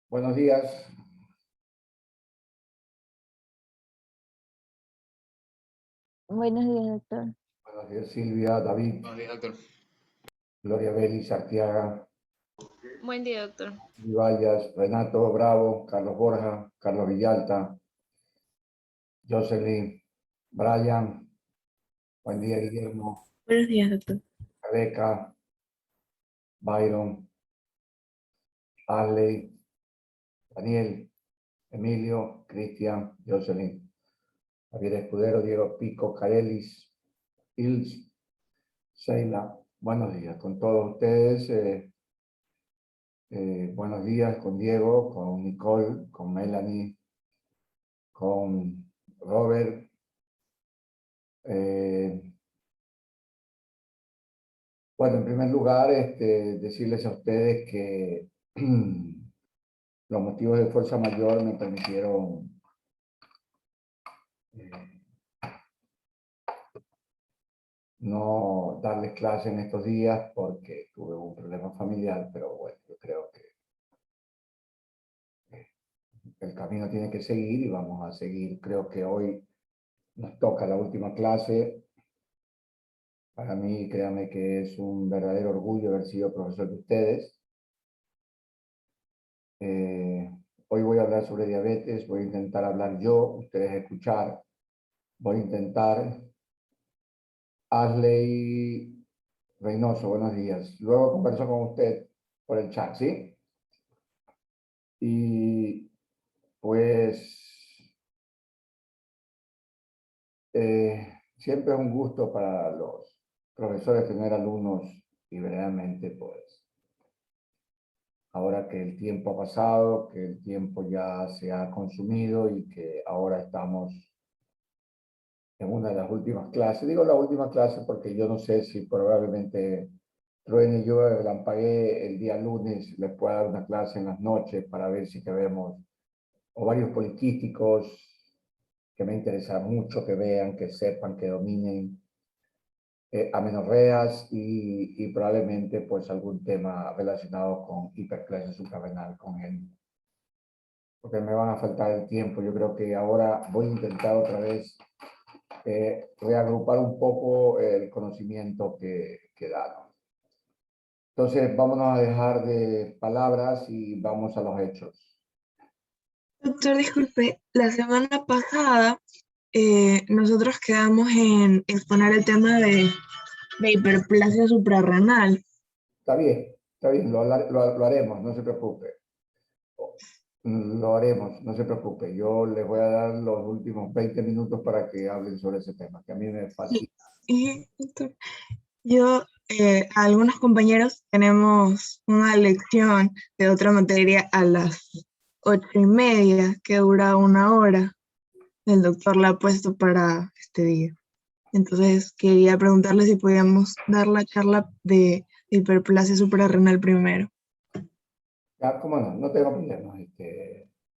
Buenos días. Buenos días, doctor. Buenos días, Silvia, David, Buenos días, doctor. Gloria Belis, Arteaga, Buen día, doctor. Vivallas, Renato Bravo, Carlos Borja, Carlos Villalta, Jocelyn, Brian, buen día, Guillermo, Buenos días, doctor. Rebeca, Byron, Arley, Daniel, Emilio, Cristian, Jocelyn, Javier Escudero, Diego Pico, Carelis, Ils, Sheila. Buenos días con todos ustedes. Buenos días con Diego, con Nicole, con Melanie, con Robert. Bueno, en primer lugar, decirles a ustedes que los motivos de fuerza mayor me permitieron no darles clase en estos días porque tuve un problema familiar, pero bueno, yo creo que el camino tiene que seguir y vamos a seguir. Creo que hoy nos toca la última clase. Para mí, créanme que es un verdadero orgullo haber sido profesor de ustedes. Hoy voy a hablar sobre diabetes, voy a intentar hablar yo, ustedes escuchar. Voy a intentar. Ashley Reynoso, buenos días. Luego converso con usted por el chat, ¿sí? Y pues siempre es un gusto para los profesores tener alumnos y verdaderamente pues ahora que el tiempo ha pasado, que el tiempo ya se ha consumido y que ahora estamos en una de las últimas clases. Digo la última clase porque yo no sé si probablemente truene y yo relampagué el día lunes, les pueda dar una clase en las noches para ver si que vemos ovarios poliquísticos, que me interesa mucho que vean, que sepan, que dominen amenorreas y probablemente pues algún tema relacionado con hiperplasia suprarrenal congénita. Porque me van a faltar el tiempo. Yo creo que ahora voy a intentar otra vez reagrupar un poco el conocimiento que daron. Entonces, vámonos a dejar de palabras y vamos a los hechos. Doctor, disculpe, la semana pasada nosotros quedamos en exponer el tema de hiperplasia suprarrenal. Está bien, lo haremos, no se preocupe. Lo haremos, no se preocupe. Yo les voy a dar los últimos 20 minutos para que hablen sobre ese tema, que a mí me fascina. Doctor, yo, a algunos compañeros tenemos una lección de otra materia a las 8:30, que dura 1 hora. El doctor la ha puesto para este día. Entonces, quería preguntarle si podíamos dar la charla de hiperplasia suprarrenal primero. Ya, cómo no, no tengo problema.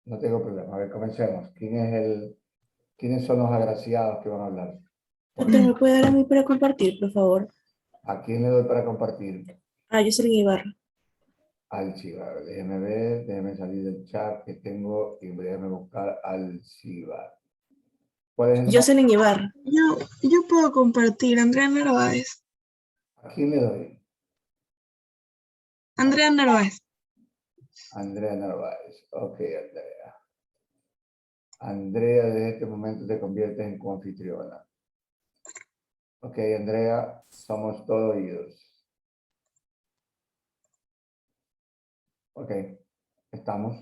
No tengo problema. A ver, comencemos. ¿Quiénes son los agraciados que van a hablar? Doctor, ¿me puede dar a mí para compartir, por favor? ¿A quién le doy para compartir? Yo soy Ibarra. Al Cibar. Déjeme ver, déjeme salir del chat que tengo y déjeme buscar al Cibar. ¿Cuál es el Yo soy Ibarra. Yo puedo compartir, Andrea Narváez. ¿A quién le doy? Andrea Narváez. Andrea Narváez. Ok, Andrea. Andrea, desde este momento te conviertes en coanfitriona. Ok, Andrea, somos todos oídos. Ok, estamos.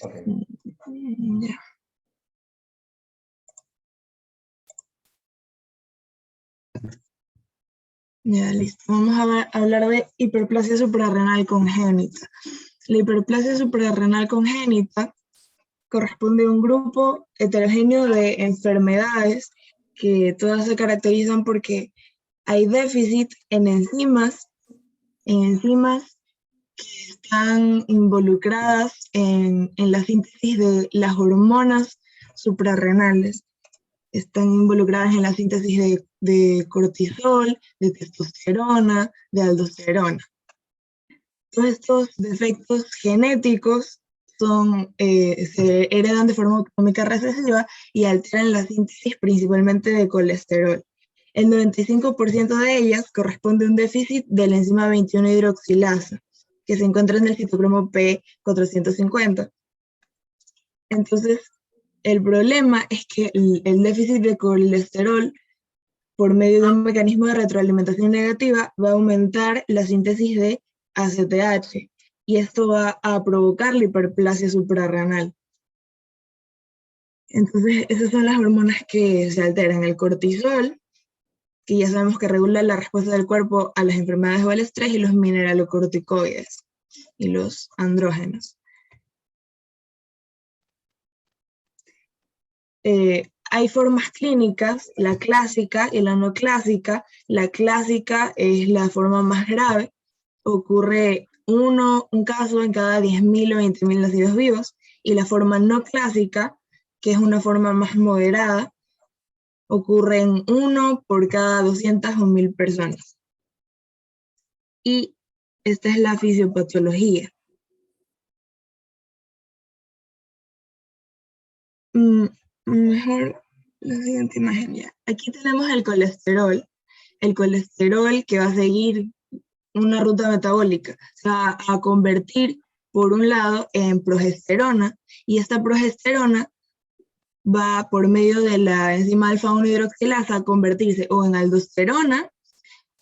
Ok. Ya. Ya, listo. Vamos a hablar de hiperplasia suprarrenal congénita. La hiperplasia suprarrenal congénita corresponde a un grupo heterogéneo de enfermedades que todas se caracterizan porque hay déficit en enzimas que están involucradas en la síntesis de las hormonas suprarrenales. Están involucradas en la síntesis de cortisol, de testosterona, de aldosterona. Todos estos defectos genéticos se heredan de forma autonómica recesiva y alteran la síntesis principalmente de colesterol. El 95% de ellas corresponde a un déficit de la enzima 21-hidroxilasa, que se encuentra en el citocromo P450. Entonces, el problema es que el déficit de colesterol, por medio de un mecanismo de retroalimentación negativa, va a aumentar la síntesis de ACTH, y esto va a provocar la hiperplasia suprarrenal. Entonces, esas son las hormonas que se alteran. El cortisol, que ya sabemos que regula la respuesta del cuerpo a las enfermedades o al estrés, y los mineralocorticoides y los andrógenos. Hay formas clínicas, la clásica y la no clásica. La clásica es la forma más grave. Ocurre un caso en cada 10.000 o 20.000 nacidos vivos. Y la forma no clásica, que es una forma más moderada, ocurre en 1 por cada 200 o 1.000 personas. Y esta es la fisiopatología. Mejor la siguiente imagen ya. Aquí tenemos el colesterol. El colesterol que va a seguir una ruta metabólica. Se va a convertir, por un lado, en progesterona, y esta progesterona va, por medio de la enzima alfa-1-hidroxilasa, a convertirse o en aldosterona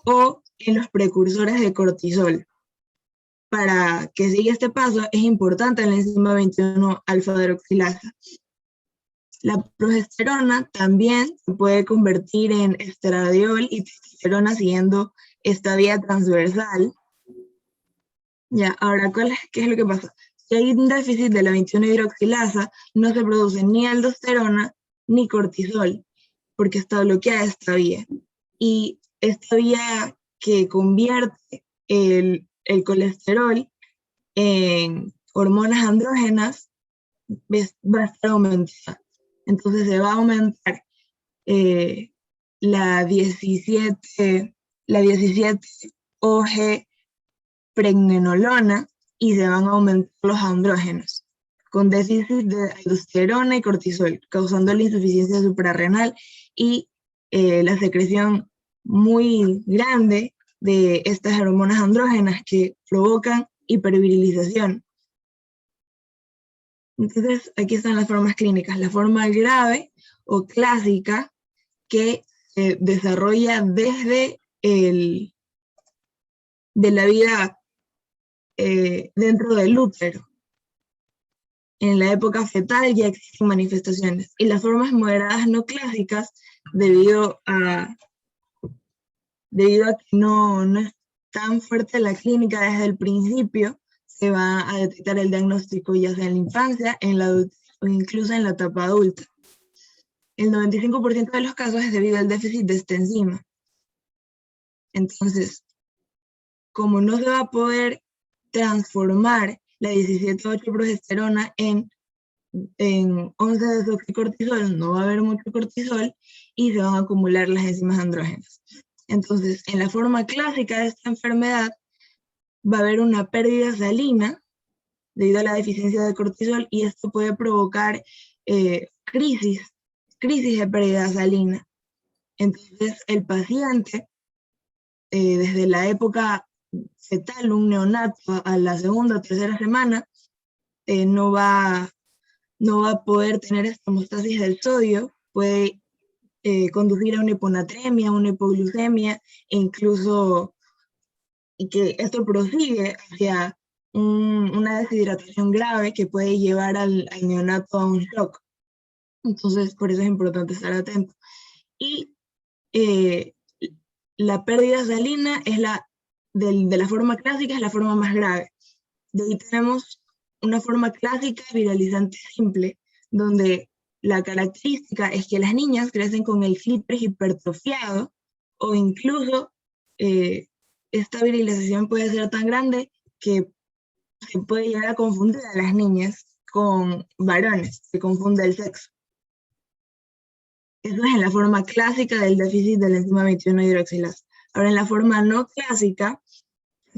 o en los precursores de cortisol. Para que siga este paso, es importante la enzima 21-alfa-hidroxilasa. La progesterona también se puede convertir en estradiol y testosterona siguiendo esta vía transversal. Ya, ahora, ¿qué es lo que pasa? Si hay un déficit de la 21-hidroxilasa, no se produce ni aldosterona ni cortisol, porque está bloqueada esta vía. Y esta vía que convierte el colesterol en hormonas andrógenas va a estar aumentada. Entonces se va a aumentar la 17-OG pregnenolona, y se van a aumentar los andrógenos, con déficit de aldosterona y cortisol, causando la insuficiencia suprarrenal y la secreción muy grande de estas hormonas andrógenas que provocan hipervirilización. Entonces, aquí están las formas clínicas. La forma grave o clásica, que se desarrolla desde de la vida dentro del útero. En la época fetal ya existen manifestaciones. Y las formas moderadas no clásicas, debido a que no es tan fuerte la clínica desde el principio, se va a detectar el diagnóstico ya sea en la infancia, en la adultez o incluso en la etapa adulta. El 95% de los casos es debido al déficit de esta enzima. Entonces, como no se va a poder transformar la 17-8-progesterona en 11-desoxicortisol, no va a haber mucho cortisol y se van a acumular las enzimas andrógenas. Entonces, en la forma clásica de esta enfermedad, va a haber una pérdida salina debido a la deficiencia de cortisol, y esto puede provocar crisis de pérdida salina. Entonces, el paciente, desde la época fetal, un neonato, a la segunda o tercera semana, no va a poder tener esta homeostasis del sodio, puede conducir a una hiponatremia, una hipoglucemia, e incluso, y que esto prosigue hacia una deshidratación grave que puede llevar al neonato a un shock. Entonces, por eso es importante estar atento. Y la pérdida salina es de la forma clásica, es la forma más grave. De ahí tenemos una forma clásica viralizante simple, donde la característica es que las niñas crecen con el clítoris hipertrofiado, o incluso esta virilización puede ser tan grande que se puede llegar a confundir a las niñas con varones, se confunde el sexo. Eso es en la forma clásica del déficit de la enzima 21 hidroxilasa. Ahora, en la forma no clásica,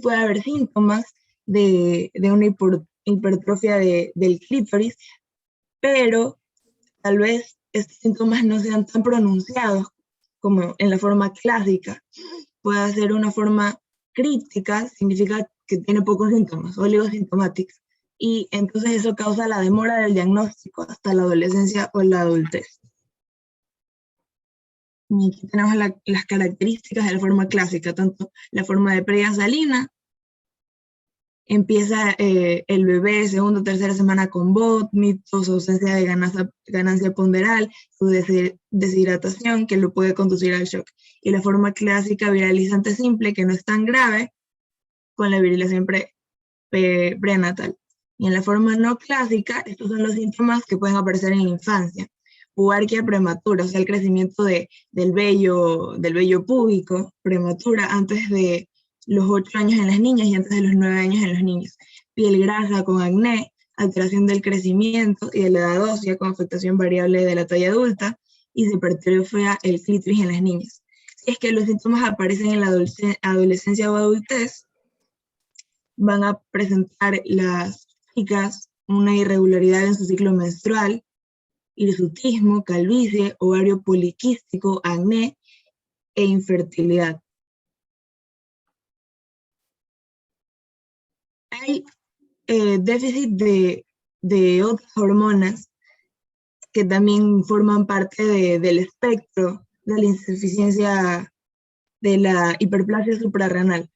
puede haber síntomas de una hipertrofia del clítoris, pero tal vez estos síntomas no sean tan pronunciados como en la forma clásica. Puede ser una forma crítica, significa que tiene pocos síntomas, oligosintomática, y entonces eso causa la demora del diagnóstico hasta la adolescencia o la adultez. Y aquí tenemos las características de la forma clásica, tanto la forma de pérdida salina, empieza el bebé segunda o tercera semana con vómitos, ausencia de ganancia ponderal, su deshidratación que lo puede conducir al shock. Y la forma clásica viralizante simple, que no es tan grave, con la virilización prenatal. Y en la forma no clásica, estos son los síntomas que pueden aparecer en la infancia. Pubarquia prematura, o sea, el crecimiento del vello púbico prematura antes de los 8 años en las niñas y antes de los 9 años en los niños. Piel grasa con acné, alteración del crecimiento y de la edad ósea con afectación variable de la talla adulta y se hipertrofia el clítoris en las niñas. Si es que los síntomas aparecen en la adolescencia o adultez, van a presentar las chicas una irregularidad en su ciclo menstrual, hirsutismo, calvicie, ovario poliquístico, acné e infertilidad. Hay déficit de otras hormonas que también forman parte del espectro de la insuficiencia de la hiperplasia suprarrenal,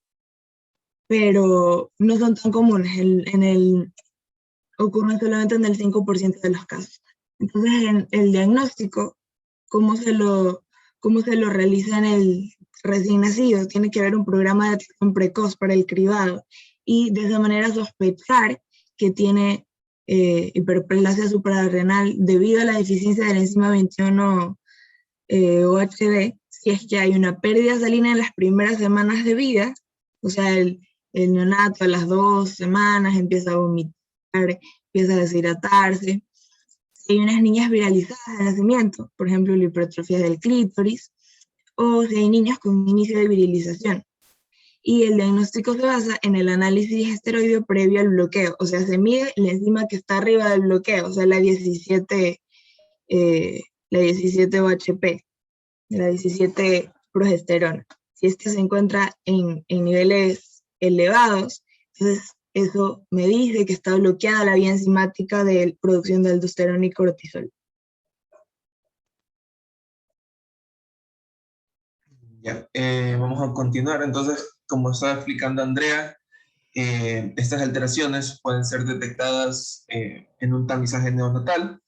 pero no son tan comunes, ocurren solamente en el 5% de los casos. Entonces, en el diagnóstico, ¿cómo se lo realiza en el recién nacido? Tiene que haber un programa de detección precoz para el cribado y de esa manera sospechar que tiene hiperplasia suprarrenal debido a la deficiencia de la enzima 21 OHD, si es que hay una pérdida salina en las primeras semanas de vida, o sea, el neonato a las 2 semanas empieza a vomitar, empieza a deshidratarse. Si hay unas niñas viralizadas de nacimiento, por ejemplo, la hipertrofia del clítoris, o si hay niños con inicio de virilización. Y el diagnóstico se basa en el análisis esteroideo previo al bloqueo, o sea, se mide la enzima que está arriba del bloqueo, o sea, la 17 OHP, la 17 progesterona. Si esta se encuentra en niveles elevados, entonces eso me dice que está bloqueada la vía enzimática de producción de aldosterona y cortisol. Ya, vamos a continuar. Entonces, como estaba explicando Andrea, estas alteraciones pueden ser detectadas en un tamizaje neonatal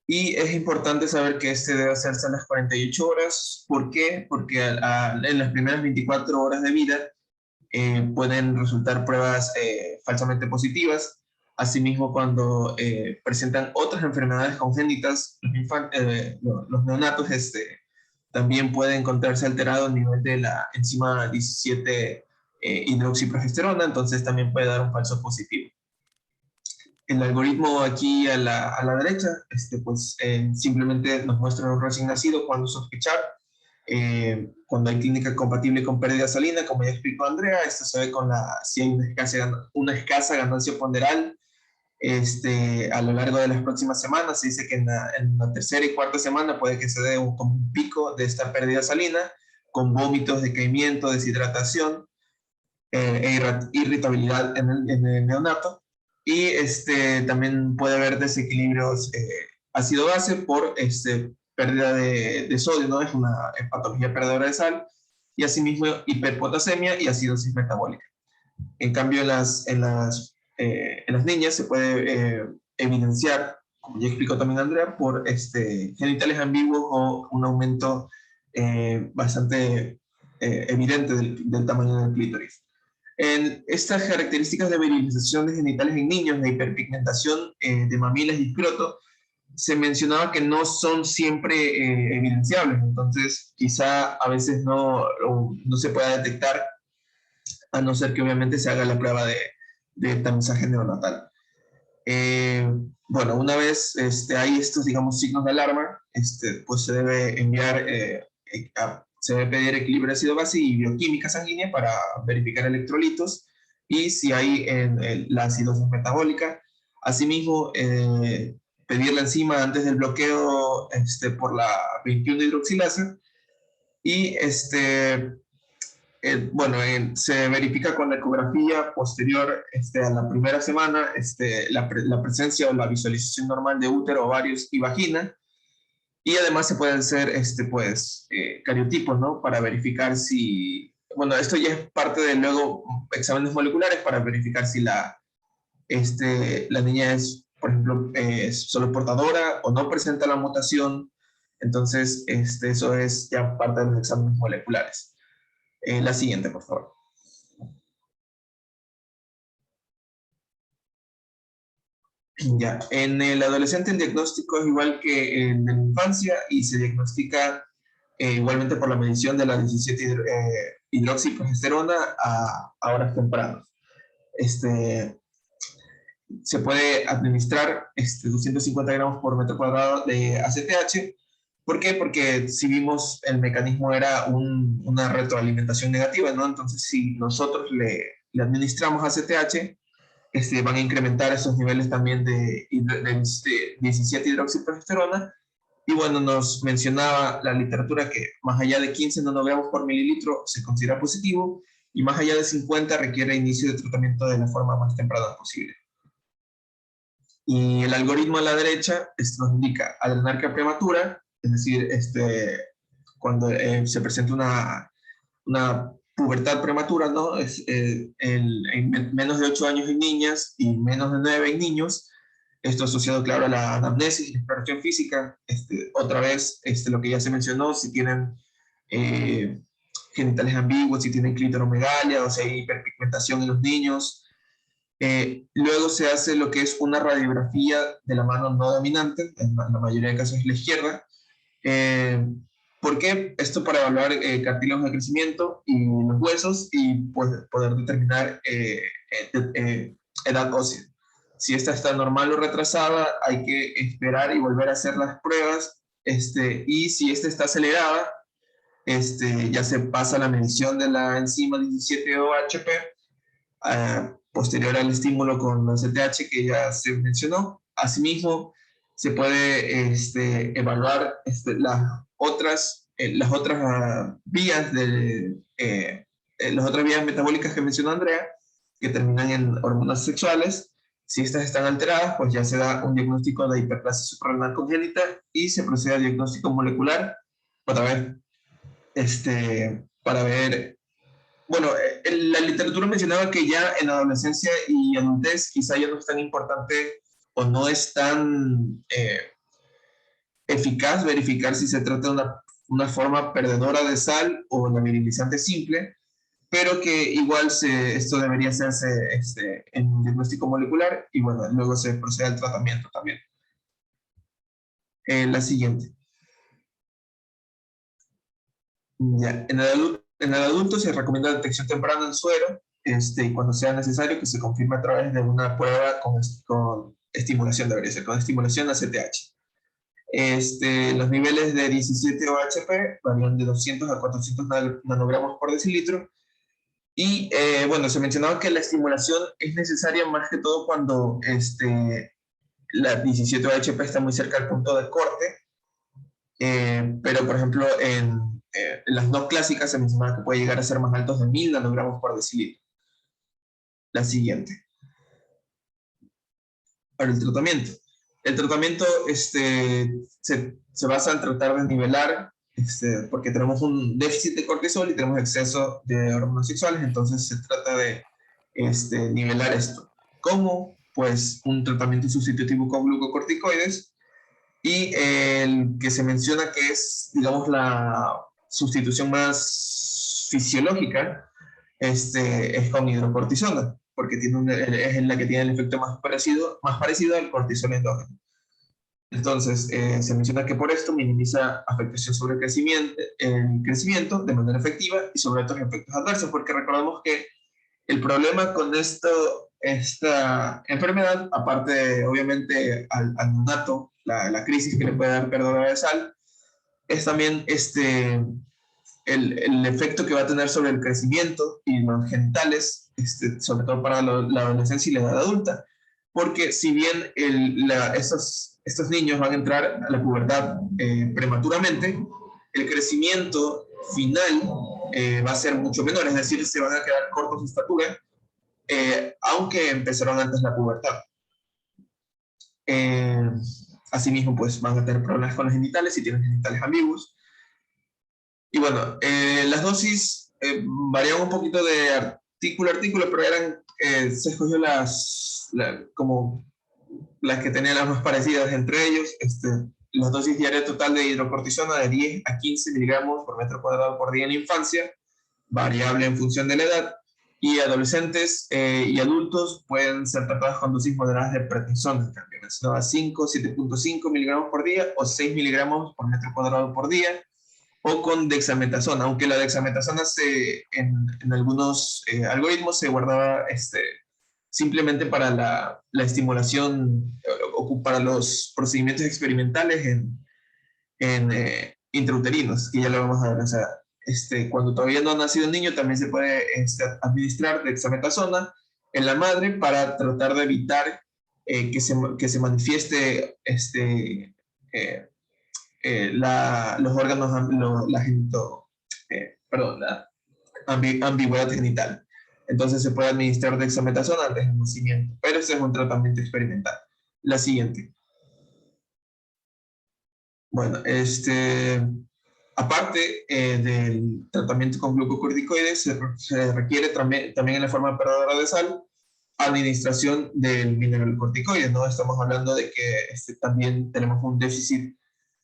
y es importante saber que este debe hacerse a las 48 horas. ¿Por qué? Porque en las primeras 24 horas de vida pueden resultar pruebas falsamente positivas. Asimismo, cuando presentan otras enfermedades congénitas, los neonatos también puede encontrarse alterado a nivel de la enzima 17 hidroxiprogesterona, entonces también puede dar un falso positivo. El algoritmo aquí a la derecha simplemente nos muestra un recién nacido cuando sospechar, cuando hay clínica compatible con pérdida salina, como ya explicó Andrea. Esto se ve si hay una escasa ganancia ponderal a lo largo de las próximas semanas. Se dice que en la tercera y cuarta semana puede que se dé como un pico de esta pérdida salina, con vómitos, decaimiento, deshidratación irritabilidad en el neonato. Y también puede haber desequilibrios ácido-base por pérdida de sodio, ¿no? Es una patología perdedora de sal, y asimismo hiperpotasemia y acidosis metabólica. En cambio, en las niñas se puede evidenciar, como ya explicó también Andrea, por genitales ambiguos o un aumento bastante evidente del tamaño del clítoris. En estas características de virilización de genitales en niños, de hiperpigmentación de mamilas y escroto, se mencionaba que no son siempre evidenciables, entonces quizá a veces no se pueda detectar, a no ser que obviamente se haga la prueba de tamizaje neonatal. Bueno, una vez hay estos, digamos, signos de alarma, pues se debe enviar, se debe pedir equilibrio ácido-base y bioquímica sanguínea para verificar electrolitos y si hay la acidosis metabólica. Asimismo, pedir la enzima antes del bloqueo por la 21-hidroxilasa y bueno, se verifica con la ecografía posterior a la primera semana la presencia o la visualización normal de útero, ovarios y vagina. Y además se pueden hacer cariotipos, ¿no? Para verificar si, bueno, esto ya es parte de luego exámenes moleculares para verificar si la niña es, por ejemplo, solo portadora o no presenta la mutación. Entonces, eso es ya parte de los exámenes moleculares. La siguiente, por favor. Ya, en el adolescente el diagnóstico es igual que en la infancia y se diagnostica igualmente por la medición de la 17-hidroxiprogesterona a horas tempranas. Se puede administrar 250 gramos por metro cuadrado de ACTH. ¿Por qué? Porque si vimos el mecanismo era una retroalimentación negativa, ¿no? Entonces, si nosotros le administramos ACTH, van a incrementar esos niveles también de 17-hidroxiprogesterona. Y bueno, nos mencionaba la literatura que más allá de 15 nanogramos por mililitro se considera positivo y más allá de 50 requiere inicio de tratamiento de la forma más temprana posible. Y el algoritmo a la derecha nos indica adrenarquia prematura, es decir, cuando se presenta una pubertad prematura, ¿no? En menos de 8 años en niñas y menos de 9 en niños. Esto asociado, claro, a la anamnesis y la exploración física. Otra vez, lo que ya se mencionó, si tienen genitales ambiguos, si tienen clítoromegalia, o si hay hiperpigmentación en los niños. Luego se hace lo que es una radiografía de la mano no dominante, en la mayoría de casos es la izquierda. ¿Por qué? Esto para evaluar cartílagos de crecimiento y los huesos y pues, poder determinar edad ósea. Si esta está normal o retrasada, hay que esperar y volver a hacer las pruebas. Y si esta está acelerada, ya se pasa la medición de la enzima 17-OHP posterior al estímulo con la CTH que ya se mencionó. Asimismo, se puede evaluar las otras vías las otras vías metabólicas que mencionó Andrea, que terminan en hormonas sexuales. Si estas están alteradas, pues ya se da un diagnóstico de hiperplasia suprarrenal congénita y se procede a diagnóstico molecular otra vez para ver. Bueno, la literatura mencionaba que ya en adolescencia y adultez quizá ya no es tan importante o no es tan eficaz verificar si se trata de una forma perdedora de sal o la virilizante simple, pero que igual esto debería hacerse en diagnóstico molecular y bueno, luego se procede al tratamiento también. La siguiente. Ya, en el adulto se recomienda detección temprana en suero y cuando sea necesario que se confirme a través de una prueba con estimulación, debería ser, con estimulación ACTH. Los niveles de 17-OHP varían de 200 a 400 nanogramos por decilitro. Y bueno, se mencionaba que la estimulación es necesaria más que todo cuando la 17-OHP está muy cerca del punto de corte. Pero, por ejemplo, en las no clásicas se mencionaba que puede llegar a ser más altos de 1000 nanogramos por decilitro. La siguiente. Ahora, el tratamiento. El tratamiento se basa en tratar de nivelar, porque tenemos un déficit de cortisol y tenemos exceso de hormonas sexuales, entonces se trata de nivelar esto. ¿Cómo? Pues un tratamiento sustitutivo con glucocorticoides y el que se menciona que es, digamos, la sustitución más fisiológica es con hidrocortisona, porque es la que tiene el efecto más parecido al cortisol endógeno. Entonces, se menciona que por esto minimiza afectación sobre el crecimiento de manera efectiva y sobre otros efectos adversos, porque recordemos que el problema con esto esta enfermedad, aparte obviamente al neonato, la crisis que le puede dar perdedora de sal, es también el efecto que va a tener sobre el crecimiento y los genitales, sobre todo para la adolescencia y la edad adulta. Porque si bien estos niños van a entrar a la pubertad prematuramente, el crecimiento final va a ser mucho menor, es decir, se van a quedar cortos de estatura, aunque empezaron antes la pubertad. Asimismo, pues van a tener problemas con los genitales si tienen genitales ambiguos. Y bueno, las dosis varían un poquito de artículo a artículo, pero se escogió como las que tenían las más parecidas entre ellos. La dosis diaria total de hidrocortisona de 10 a 15 miligramos por metro cuadrado por día en la infancia, variable en función de la edad, y adolescentes y adultos pueden ser tratados con dosis moderadas de prednisona, en cambio, mencionaba 7.5 miligramos por día o 6 miligramos por metro cuadrado por día, o con dexametasona, aunque la dexametasona en algunos algoritmos se guardaba simplemente para la estimulación o para los procedimientos experimentales en intrauterinos, que ya lo vamos a ver. O sea, cuando todavía no ha nacido el niño, también se puede administrar dexametasona en la madre para tratar de evitar que se manifieste los órganos, la ambigüedad genital. Entonces se puede administrar dexametasona antes del nacimiento, pero ese es un tratamiento experimental. La siguiente. Bueno, aparte del tratamiento con glucocorticoides, se requiere también en la forma perdedora de sal, administración del mineralocorticoide, ¿no? Estamos hablando de que también tenemos un déficit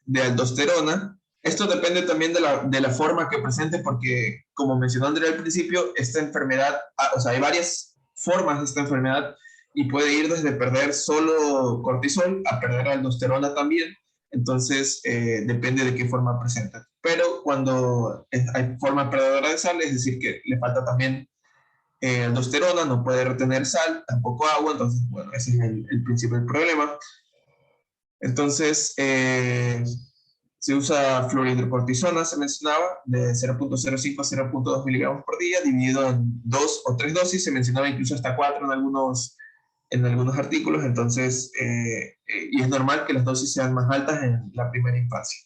de aldosterona. Esto depende también de la forma que presente, porque como mencionó Andrea al principio, esta enfermedad, o sea, hay varias formas de esta enfermedad y puede ir desde perder solo cortisol a perder aldosterona también. Entonces, depende de qué forma presenta. Pero cuando hay forma perdedora de sal, es decir, que le falta también aldosterona, no puede retener sal, tampoco agua, entonces, bueno, ese es el principal problema. Entonces, se usa fluorohidrocortisona, se mencionaba, de 0.05 a 0.2 miligramos por día, dividido en 2 o 3 dosis, se mencionaba incluso hasta 4 en algunos artículos, entonces, y es normal que las dosis sean más altas en la primera infancia.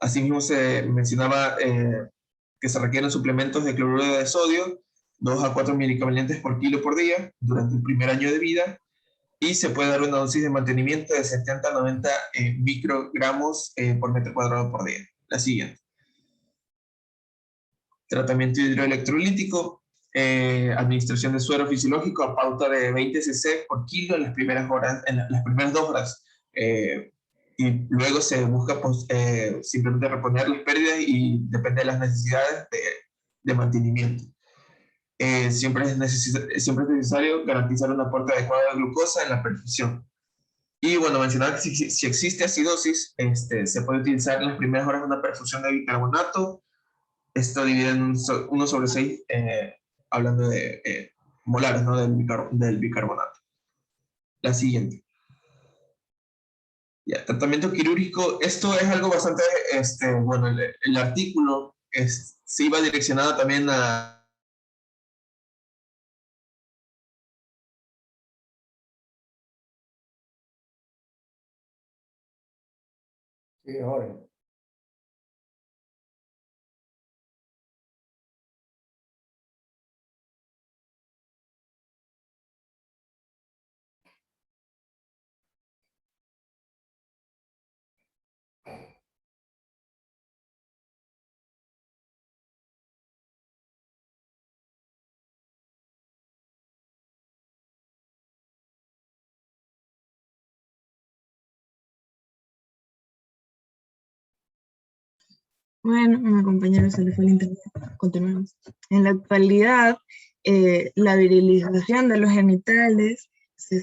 Asimismo, se mencionaba que se requieren suplementos de cloruro de sodio, 2 a 4 milicovalentes por kilo por día, durante el primer año de vida, y se puede dar una dosis de mantenimiento de 70 a 90 microgramos por metro cuadrado por día. La siguiente. Tratamiento hidroelectrolítico, administración de suero fisiológico a pauta de 20 cc por kilo en las primeras 2 horas. Y luego se busca simplemente reponer las pérdidas y depende de las necesidades de mantenimiento. Siempre es necesario garantizar un aporte adecuado de glucosa en la perfusión. Y bueno, mencionar que si existe acidosis, se puede utilizar en las primeras horas una perfusión de bicarbonato. Esto divide en 1 sobre 6, hablando de molares, ¿no? del bicarbonato. La siguiente. Ya, tratamiento quirúrgico. Esto es algo bastante, bueno, el artículo se iba direccionado también a Sí, Jorge. Bueno, mi compañero se le fue el internet. Continuamos. En la actualidad, la virilización de los genitales se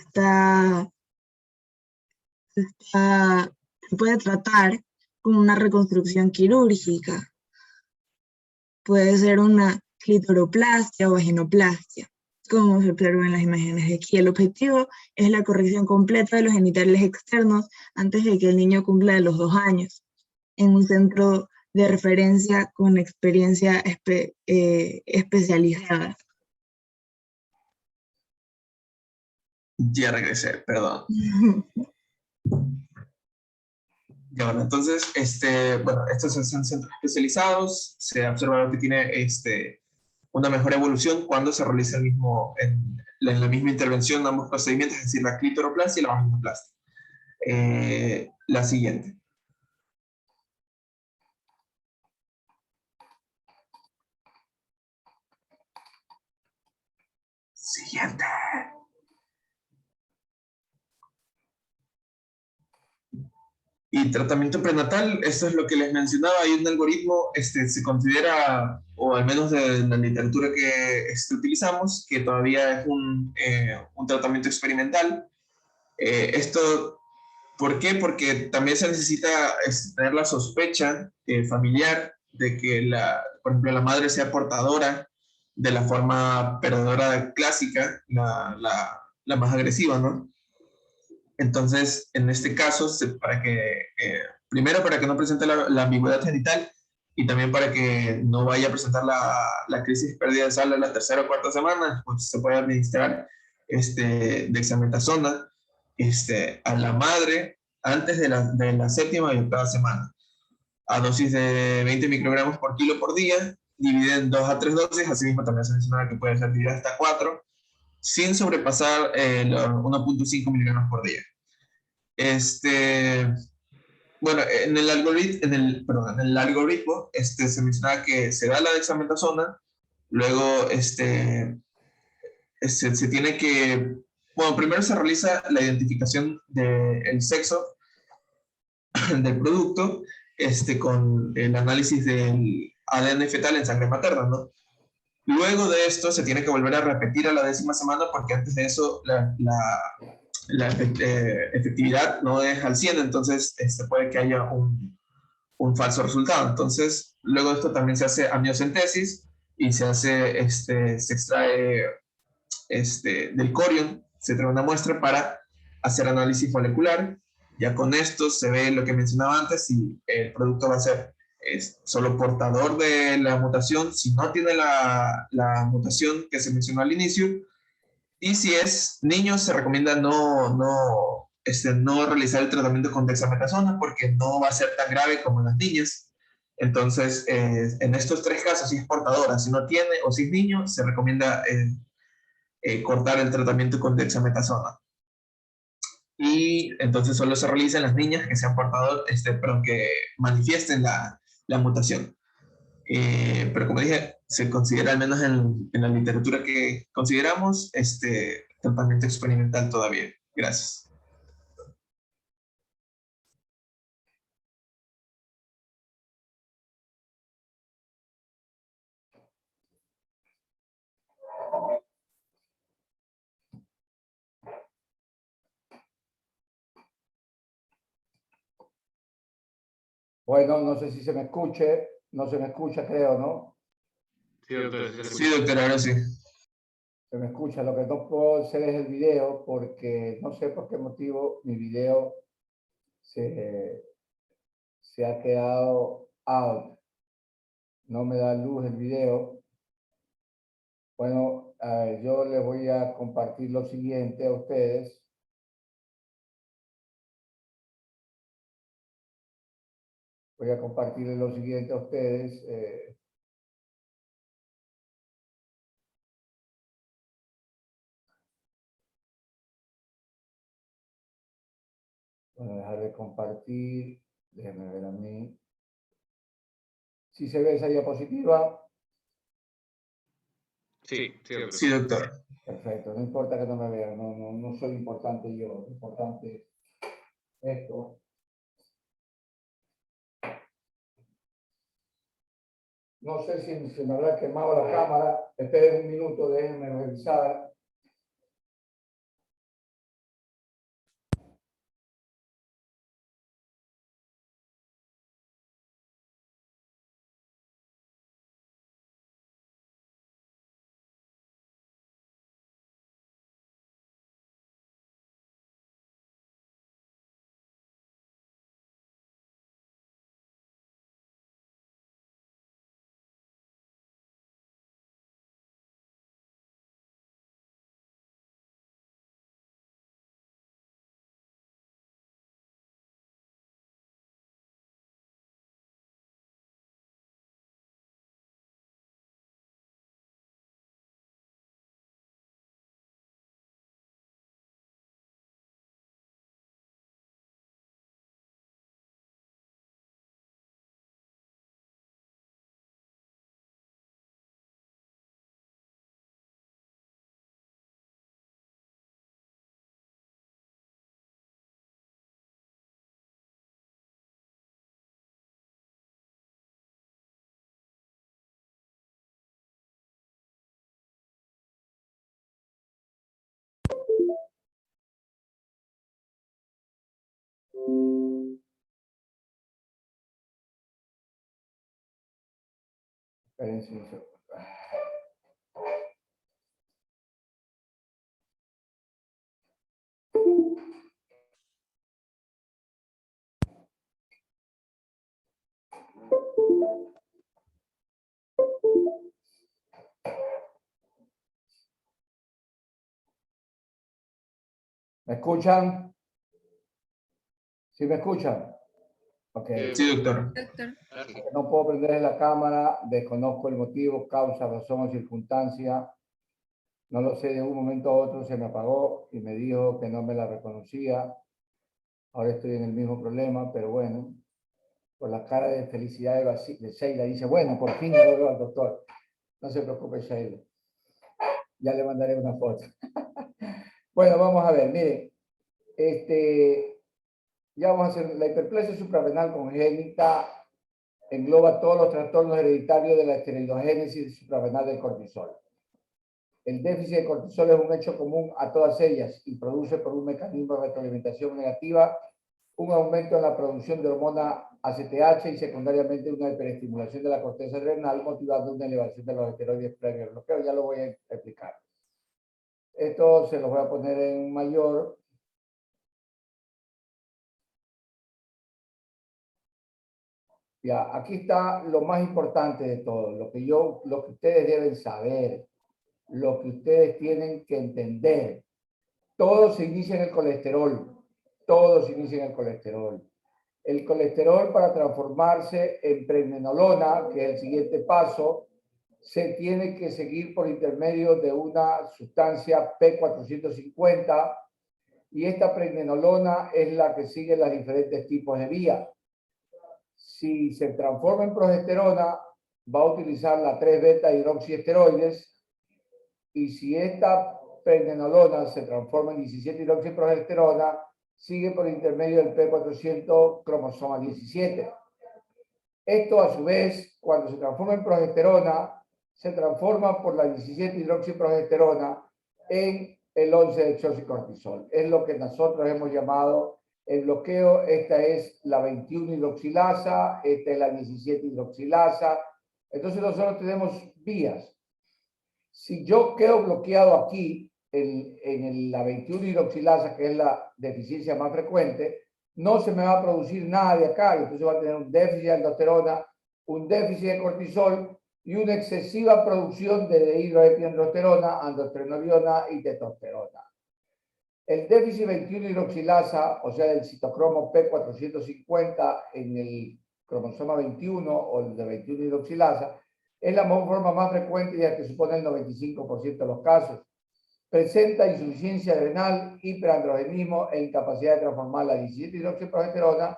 puede tratar con una reconstrucción quirúrgica. Puede ser una clitoroplastia o vaginoplastia. como se observa en las imágenes de aquí. El objetivo es la corrección completa de los genitales externos antes de que el niño cumpla los 2 años, en un centro de referencia con experiencia especializada. Ya regresé, perdón. Ya, bueno, entonces, bueno, estos son centros especializados. Se ha observado que tiene una mejor evolución cuando se realiza en la misma intervención ambos procedimientos, es decir, la clitoroplastia y la vaginoplastia. La siguiente. Siguiente. Y tratamiento prenatal, esto es lo que les mencionaba, hay un algoritmo, se considera, o al menos de la literatura que utilizamos, que todavía es un tratamiento experimental. Esto, ¿por qué? Porque también se necesita tener la sospecha familiar de que, por ejemplo, la madre sea portadora de la forma perdedora clásica, la más agresiva, ¿no? Entonces, en este caso, primero para que no presente la ambigüedad genital y también para que no vaya a presentar la crisis de pérdida de sal en la tercera o cuarta semana, pues se puede administrar dexametasona a la madre antes de la séptima y octava semana, a dosis de 20 microgramos por kilo por día, dividen en 2 a 3 dosis, asimismo también se menciona que puede ser dividida hasta 4, sin sobrepasar los 1.5 miligramos por día. Bueno, en el algoritmo se mencionaba que se da la dexametasona, luego se tiene que, bueno, primero se realiza la identificación del sexo del producto con el análisis del ADN fetal en sangre materna, ¿no? Luego de esto se tiene que volver a repetir a la 10ª semana porque antes de eso la efectividad no es al 100, entonces puede que haya un falso resultado. Entonces, luego de esto también se hace amniocentesis y se extrae del corion, se trae una muestra para hacer análisis molecular. Ya con esto se ve lo que mencionaba antes, si el producto va a ser solo portador de la mutación, si no tiene la mutación que se mencionó al inicio, y si es niño, se recomienda no realizar el tratamiento con dexametasona porque no va a ser tan grave como en las niñas. Entonces, en estos 3 casos, si es portadora, si no tiene o si es niño, se recomienda cortar el tratamiento con dexametasona. Y entonces solo se realiza en las niñas que sean portador, perdón, que manifiesten la mutación. Pero como dije, se considera, al menos en la literatura que consideramos, tratamiento experimental todavía. Gracias. Bueno, no sé si se me escuche, no se me escucha, creo, ¿no? Sí, doctor. Sí, doctor, ahora sí. Se me escucha, lo que no puedo hacer es el video porque no sé por qué motivo mi video se ha quedado out. No me da luz el video. Bueno, yo les voy a compartir lo siguiente a ustedes. Voy a compartirles lo siguiente a ustedes. Voy a dejar de compartir. Déjenme ver a mí. Si se ve esa diapositiva. Sí, doctor. Sí, doctor. Perfecto, no importa que no me vean, no soy importante yo, lo importante es esto. No sé si se me habrá quemado la cámara, esperen un minuto, déjenme revisar. Espérense un segundo. ¿Me escuchan? ¿Sí me escuchan? Ok. Sí, doctor. Gracias. No puedo prender la cámara, desconozco el motivo, causa, razón o circunstancia. No lo sé, de un momento a otro se me apagó y me dijo que no me la reconocía. Ahora estoy en el mismo problema, pero bueno, por la cara de felicidad de Sheila, dice, bueno, por fin lo veo al doctor. No se preocupe, Sheila. Ya le mandaré una foto. Bueno, vamos a ver, miren. Ya vamos a hacer la hiperplasia suprarrenal congénita, engloba todos los trastornos hereditarios de la esteroidogénesis suprarrenal del cortisol. El déficit de cortisol es un hecho común a todas ellas y produce por un mecanismo de retroalimentación negativa un aumento en la producción de hormona ACTH y secundariamente una hiperestimulación de la corteza adrenal, motivando una elevación de los esteroides previos al bloqueo. Ya lo voy a explicar. Esto se lo voy a poner en mayor. Ya, aquí está lo más importante de todo, lo que ustedes deben saber, lo que ustedes tienen que entender. Todo se inicia en el colesterol. Todo se inicia en el colesterol. El colesterol, para transformarse en pregnenolona, que es el siguiente paso, se tiene que seguir por intermedio de una sustancia P450 y esta pregnenolona es la que sigue los diferentes tipos de vías. Si se transforma en progesterona, va a utilizar la 3-beta hidroxiesteroides y si esta pregnenolona se transforma en 17-hidroxiprogesterona, sigue por intermedio del P400 cromosoma 17. Esto a su vez, cuando se transforma en progesterona, se transforma por la 17-hidroxiprogesterona en el 11-hexoxicortisol. Es lo que nosotros hemos llamado el bloqueo. Esta es la 21-hidroxilasa, esta es la 17-hidroxilasa. Entonces nosotros tenemos vías. Si yo quedo bloqueado aquí, en la 21-hidroxilasa, que es la deficiencia más frecuente, no se me va a producir nada de acá, y entonces va a tener un déficit de aldosterona, un déficit de cortisol y una excesiva producción de dihidroepiandrosterona, androstenediona y testosterona. El déficit 21-hidroxilasa, o sea, del citocromo P450 en el cromosoma 21 o el de 21-hidroxilasa, es la forma más frecuente ya que supone el 95% de los casos. Presenta insuficiencia adrenal, hiperandrogenismo e incapacidad de transformar la 17-hidroxiprogesterona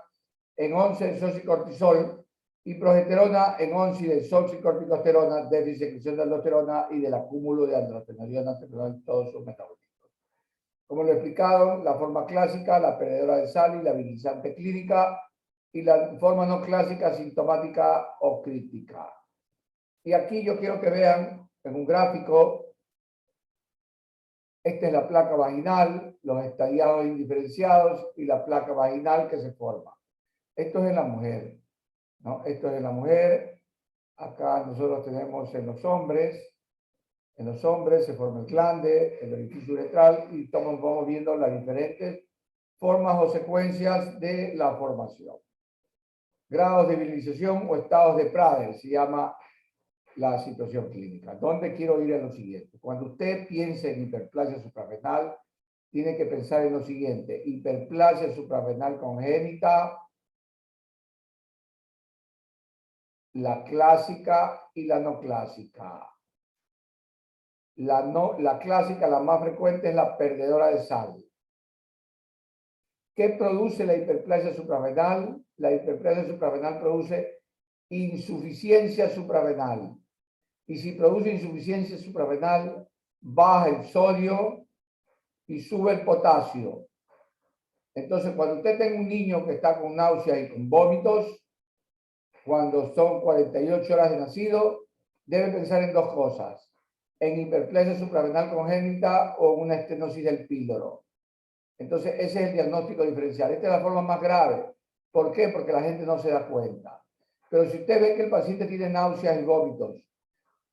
en 11-desoxicortisol y progesterona en 11-desoxicorticosterona, déficit de secreción de aldosterona y del acúmulo de androstenediona en todos sus metabolismos. Como lo he explicado, la forma clásica, la perdedora de sal y la bilizante clínica, y la forma no clásica, sintomática o crítica. Y aquí yo quiero que vean en un gráfico, esta es la placa vaginal, los estadiados indiferenciados y la placa vaginal que se forma. Esto es en la mujer, ¿no? Esto es en la mujer. Acá nosotros tenemos en los hombres se forma el glande, el orificio uretral y vamos viendo las diferentes formas o secuencias de la formación. Grados de virilización o estados de Prader se llama la situación clínica. ¿Dónde quiero ir a lo siguiente? Cuando usted piense en hiperplasia suprarrenal, tiene que pensar en lo siguiente: hiperplasia suprarrenal congénita, la clásica y la no clásica. La clásica, la más frecuente, es la perdedora de sal. ¿Qué produce la hiperplasia suprarrenal? La hiperplasia suprarrenal produce insuficiencia suprarrenal. Y si produce insuficiencia suprarrenal, baja el sodio y sube el potasio. Entonces, cuando usted tenga un niño que está con náuseas y con vómitos, cuando son 48 horas de nacido, debe pensar en dos cosas: en hiperplasia suprarrenal congénita o en una estenosis del píloro. Entonces, ese es el diagnóstico diferencial. Esta es la forma más grave. ¿Por qué? Porque la gente no se da cuenta. Pero si usted ve que el paciente tiene náuseas y vómitos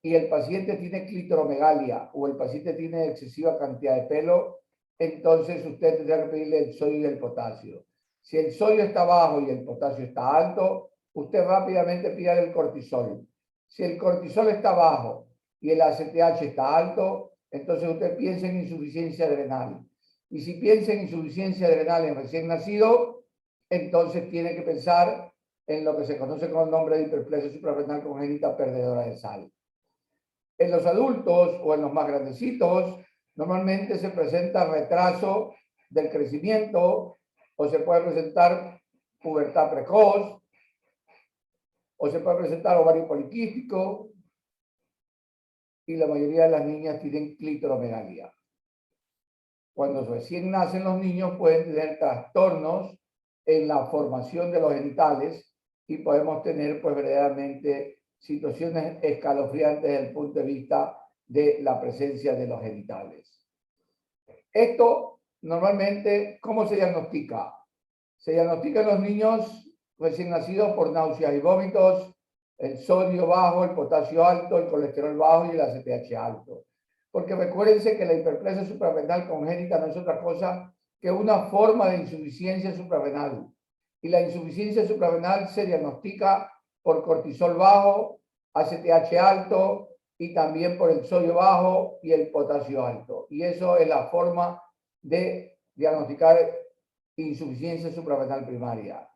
y el paciente tiene clitoromegalia o el paciente tiene excesiva cantidad de pelo, entonces usted tendrá que pedirle el sodio y el potasio. Si el sodio está bajo y el potasio está alto, usted rápidamente pide el cortisol. Si el cortisol está bajo y el ACTH está alto, entonces usted piensa en insuficiencia adrenal. Y si piensa en insuficiencia adrenal en recién nacido, entonces tiene que pensar en lo que se conoce con el nombre de hiperplasia suprarrenal congénita perdedora de sal. En los adultos o en los más grandecitos, normalmente se presenta retraso del crecimiento o se puede presentar pubertad precoz o se puede presentar ovario poliquístico y la mayoría de las niñas tienen clitoromegalia. Cuando recién nacen los niños pueden tener trastornos en la formación de los genitales y podemos tener pues verdaderamente situaciones escalofriantes desde el punto de vista de la presencia de los genitales. Esto normalmente, ¿cómo se diagnostica? Se diagnostica en los niños recién nacidos por náuseas y vómitos, el sodio bajo, el potasio alto, el colesterol bajo y el ACTH alto. Porque recuérdense que la hiperplasia suprarrenal congénita no es otra cosa que una forma de insuficiencia suprarrenal. Y la insuficiencia suprarrenal se diagnostica por cortisol bajo, ACTH alto y también por el sodio bajo y el potasio alto. Y eso es la forma de diagnosticar insuficiencia suprarrenal primaria.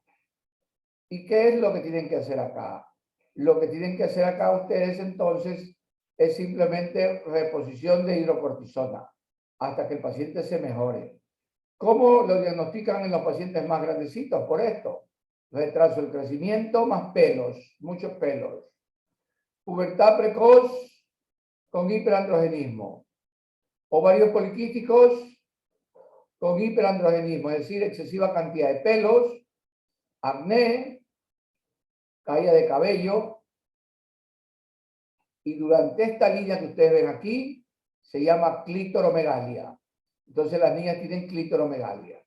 ¿Y qué es lo que tienen que hacer acá? Lo que tienen que hacer acá ustedes entonces es simplemente reposición de hidrocortisona hasta que el paciente se mejore. ¿Cómo lo diagnostican en los pacientes más grandecitos? Por esto, retraso del crecimiento más pelos, muchos pelos. Pubertad precoz con hiperandrogenismo. Ovarios poliquísticos con hiperandrogenismo, es decir, excesiva cantidad de pelos, acné, caída de cabello. Y durante esta línea que ustedes ven aquí, se llama clitoromegalia. Entonces las niñas tienen clitoromegalia.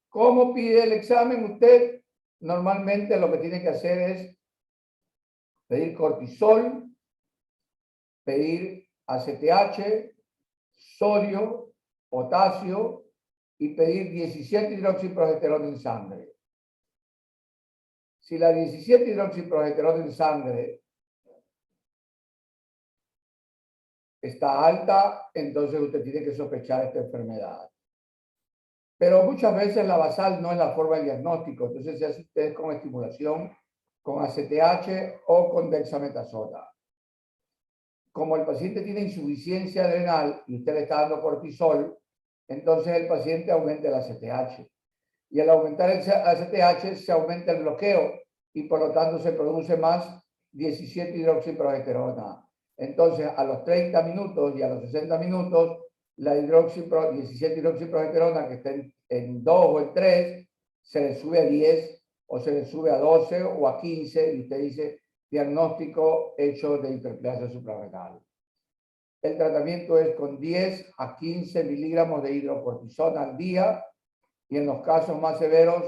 ¿Cómo pide el examen usted? Normalmente lo que tiene que hacer es pedir cortisol, pedir ACTH, sodio, potasio y pedir 17 hidroxiprogesterona en sangre. Si la 17 hidroxiprogesterona en sangre está alta, entonces usted tiene que sospechar esta enfermedad. Pero muchas veces la basal no es la forma de diagnóstico, entonces se hace usted con estimulación, con ACTH o con dexametasona. Como el paciente tiene insuficiencia adrenal y usted le está dando cortisol, entonces el paciente aumenta el ACTH. Y al aumentar el ACTH se aumenta el bloqueo y por lo tanto se produce más 17 hidroxiprogesterona. Entonces, a los 30 minutos y a los 60 minutos, la 17 hidroxiprogesterona que está en 2 o en 3, se le sube a 10 o se le sube a 12 o a 15 y usted dice diagnóstico hecho de hiperplasia suprarrenal. El tratamiento es con 10 a 15 miligramos de hidrocortisona al día y en los casos más severos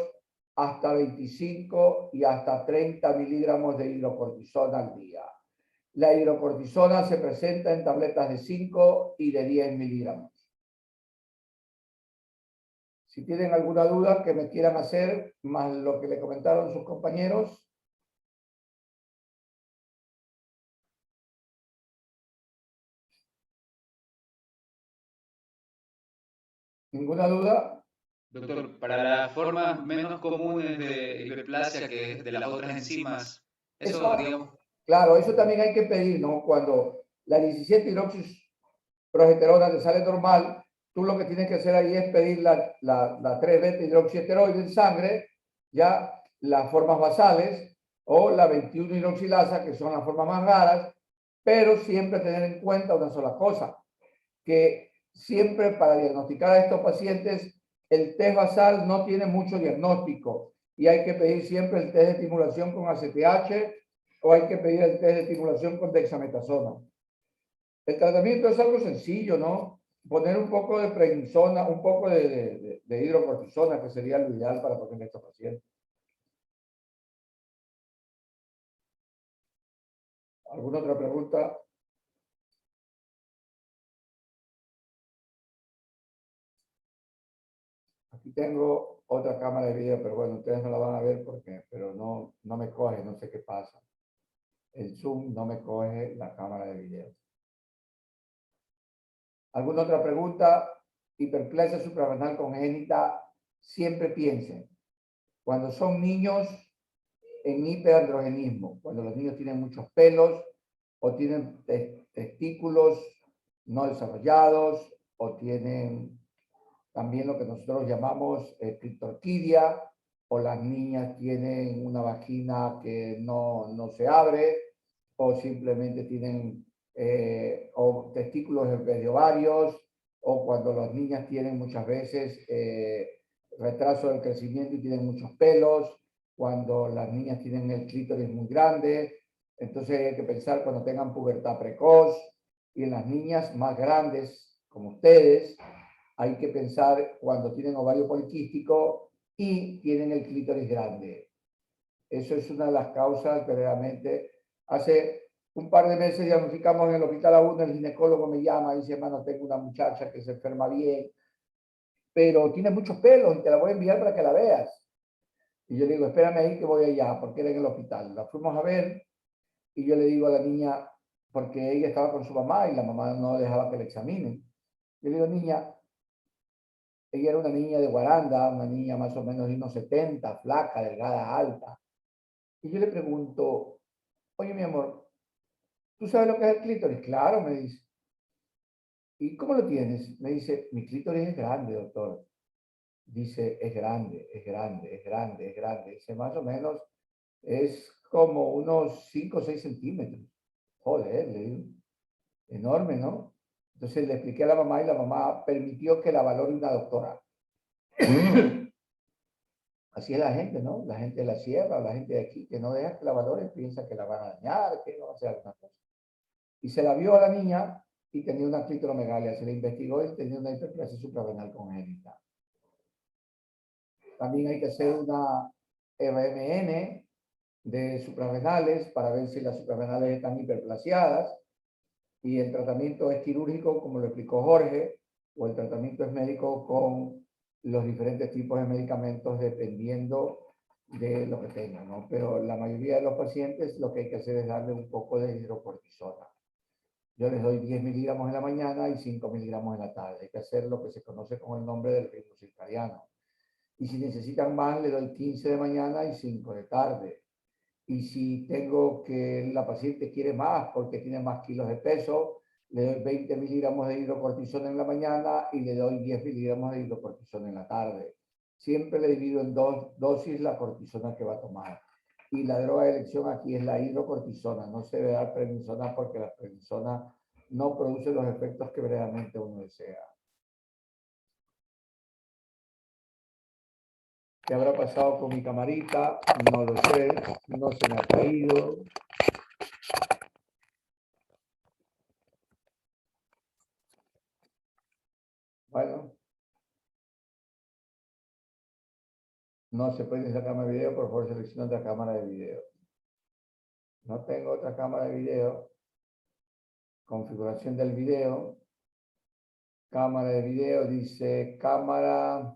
hasta 25 y hasta 30 miligramos de hidrocortisona al día. La hidrocortisona se presenta en tabletas de 5 y de 10 miligramos. Si tienen alguna duda que me quieran hacer, más lo que le comentaron sus compañeros. ¿Ninguna duda? Doctor, para las formas menos comunes de hiperplasia que es de las otras enzimas, eso, digamos, Claro, eso también hay que pedir, ¿no? Cuando la 17 hidroxiprogesterona te sale normal, tú lo que tienes que hacer ahí es pedir la 3-beta hidroxiesteroide en sangre, ya las formas basales, o la 21 hidroxilasa, que son las formas más raras, pero siempre tener en cuenta una sola cosa, que siempre para diagnosticar a estos pacientes, el test basal no tiene mucho diagnóstico y hay que pedir siempre el test de estimulación con ACTH o hay que pedir el test de estimulación con dexametasona. El tratamiento es algo sencillo, ¿no? Poner un poco de prednisona, un poco de hidrocortisona, que sería lo ideal para poner a estos pacientes. ¿Alguna otra pregunta? Y tengo otra cámara de video, pero bueno, ustedes no la van a ver pero no me coge, no sé qué pasa. El Zoom no me coge la cámara de video. ¿Alguna otra pregunta? Hiperplasia suprarrenal congénita, siempre piensen, cuando son niños, en hiperandrogenismo, cuando los niños tienen muchos pelos o tienen testículos no desarrollados o tienen también lo que nosotros llamamos clitorquidia, o las niñas tienen una vagina que no se abre, o simplemente tienen o testículos en vez de ovarios, o cuando las niñas tienen muchas veces retraso del crecimiento y tienen muchos pelos, cuando las niñas tienen el clítoris muy grande. Entonces hay que pensar cuando tengan pubertad precoz, y en las niñas más grandes, como ustedes, hay que pensar cuando tienen ovario poliquístico y tienen el clítoris grande. Eso es una de las causas, verdaderamente. Hace un par de meses diagnosticamos en el hospital a uno, el ginecólogo me llama y dice, hermano, tengo una muchacha que se enferma bien, pero tiene muchos pelos y te la voy a enviar para que la veas. Y yo le digo, espérame ahí que voy allá, porque era en el hospital. La fuimos a ver y yo le digo a la niña, porque ella estaba con su mamá y la mamá no dejaba que le examinen. Yo le digo, niña, ella era una niña de Guaranda, una niña más o menos de unos 70, flaca, delgada, alta. Y yo le pregunto, oye, mi amor, ¿tú sabes lo que es el clítoris? Claro, me dice. ¿Y cómo lo tienes? Me dice, mi clítoris es grande, doctor. Dice, es grande, es grande, es grande, es grande. Dice, más o menos es como unos 5 o 6 centímetros. Joder, le digo, enorme, ¿no? Entonces le expliqué a la mamá y la mamá permitió que la valore una doctora. Así es la gente, ¿no? La gente de la sierra, la gente de aquí, que no deja que la valoren, piensa que la van a dañar, que no va a hacer alguna cosa. Y se la vio a la niña y tenía una clitoromegalia. Se le investigó y tenía una hiperplasia suprarrenal congénita. También hay que hacer una RMN de suprarrenales para ver si las suprarrenales están hiperplasiadas. Y el tratamiento es quirúrgico, como lo explicó Jorge, o el tratamiento es médico con los diferentes tipos de medicamentos dependiendo de lo que tengan, ¿no? Pero la mayoría de los pacientes lo que hay que hacer es darle un poco de hidrocortisona. Yo les doy 10 miligramos en la mañana y 5 miligramos en la tarde. Hay que hacer lo que se conoce con el nombre del ritmo circadiano. Y si necesitan más, le doy 15 de mañana y 5 de tarde. Y si tengo que la paciente quiere más porque tiene más kilos de peso, le doy 20 miligramos de hidrocortisona en la mañana y le doy 10 miligramos de hidrocortisona en la tarde. Siempre le divido en 2 dosis la cortisona que va a tomar. Y la droga de elección aquí es la hidrocortisona. No se debe dar prednisona porque la prednisona no produce los efectos que verdaderamente uno desea. ¿Qué habrá pasado con mi camarita? No lo sé, no se me ha caído. Bueno. No se puede sacarme video, por favor seleccione otra cámara de video. No tengo otra cámara de video. Configuración del video. Cámara de video, dice cámara,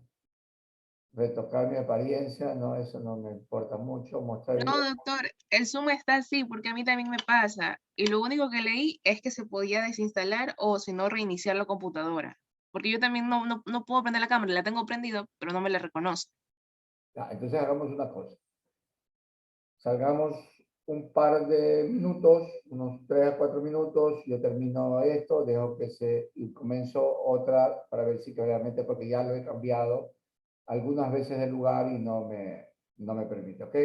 retocar mi apariencia. No, eso no me importa mucho. Mostrar No, video. doctor, el Zoom está así porque a mí también me pasa. Y lo único que leí es que se podía desinstalar o si no reiniciar la computadora. Porque yo también no puedo prender la cámara, la tengo prendida, pero no me la reconoce. Ya, entonces hagamos una cosa. Salgamos un par de minutos, unos 3 a 4 minutos. Yo termino esto, dejo que y comienzo otra para ver si realmente, porque ya lo he cambiado algunas veces de lugar y no me permite, ¿ok?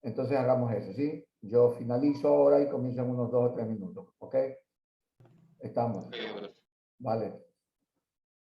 Entonces hagamos eso, ¿sí? Yo finalizo ahora y comienzo en unos 2 o 3 minutos, ¿ok? Estamos. Vale.